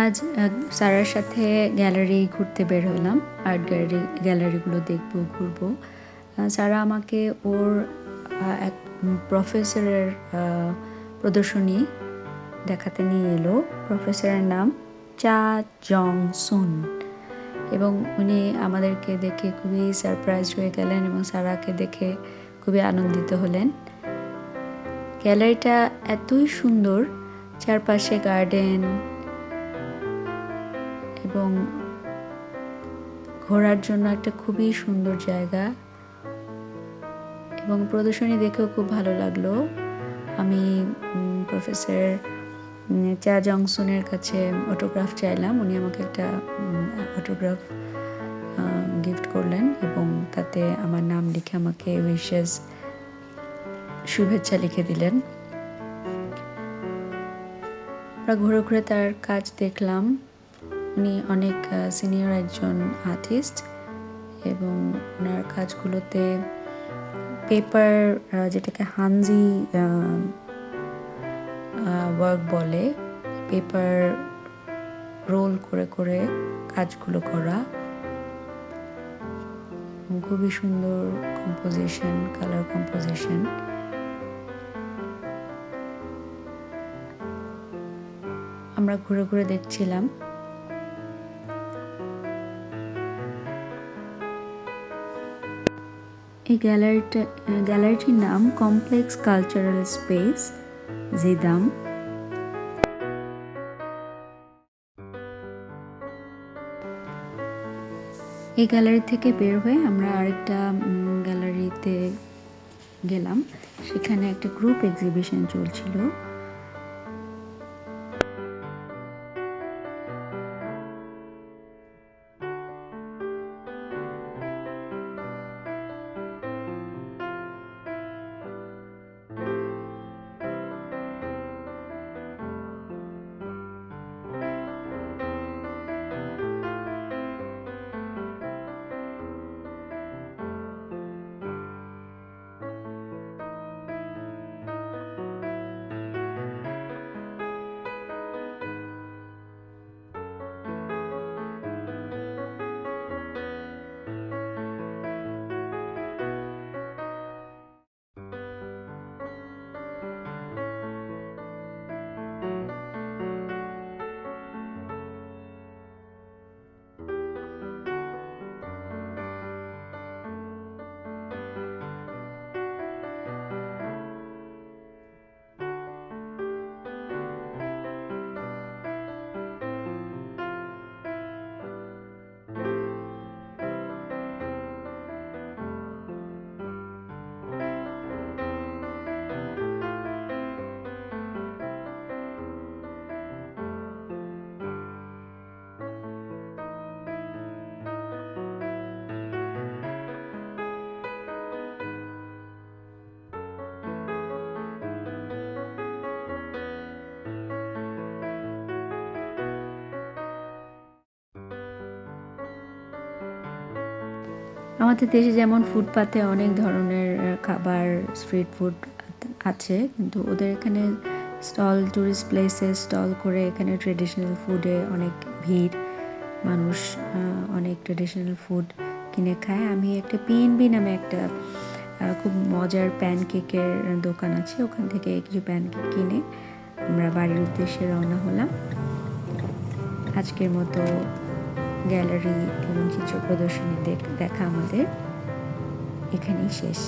আজ সারার সাথে গ্যালারি ঘুরতে বের হলাম। আর্ট গ্যালারিগুলো দেখবো, ঘুরবো। সারা আমাকে ওর এক প্রফেসরের প্রদর্শনী দেখাতে নিয়ে এলো। প্রফেসরের নাম চা জং সুন, এবং উনি আমাদেরকে দেখে খুবই সারপ্রাইজ হয়ে গেলেন এবং সারাকে দেখে খুবই আনন্দিত হলেন। গ্যালারিটা এতই সুন্দর, চারপাশে গার্ডেন এবং ঘোরার জন্য একটা খুবই সুন্দর জায়গা, এবং প্রদর্শনী দেখেও খুব ভালো লাগলো। আমি প্রফেসর চা জংসনের কাছে অটোগ্রাফ চাইলাম। উনি আমাকে একটা অটোগ্রাফ গিফট করলেন এবং তাতে আমার নাম লিখে আমাকে উইশেস, শুভেচ্ছা লিখে দিলেন। আমরা ঘুরে ঘুরে তার কাজ দেখলাম। উনি অনেক সিনিয়র একজন আর্টিস্ট এবং ওনার কাজগুলোতে পেপার, যেটাকে হানজি ওয়ার্ক বলে, পেপার রোল করে করে কাজগুলো করা, খুবই সুন্দর কম্পোজিশন, কালার কম্পোজিশন। আমরা ঘুরে ঘুরে দেখছিলাম। এই গ্যালারিটির নাম কমপ্লেক্স কালচারাল স্পেস জিদাম। এই গ্যালারি থেকে বের হয়ে আমরা আরেকটা গ্যালারিতে গেলাম। সেখানে একটা গ্রুপ এক্সিবিশন চলছিল। আমাদের দেশে যেমন ফুটপাতে অনেক ধরনের খাবার, স্ট্রিট ফুড আছে, কিন্তু ওদের এখানে স্টল, টুরিস্ট প্লেসে স্টল করে এখানে ট্রেডিশনাল ফুডে অনেক ভিড়। মানুষ অনেক ট্রেডিশনাল ফুড কিনে খায়। আমি একটা পিএনবি নামে একটা খুব মজার প্যানকেকের দোকান আছে, ওখান থেকে কিছু প্যানকেক কিনে আমরা বাড়ির উদ্দেশ্যে রওনা হলাম। আজকের মতো গ্যালারি এবং চিত্র প্রদর্শনী দেখা আমাদের এখানেই শেষ।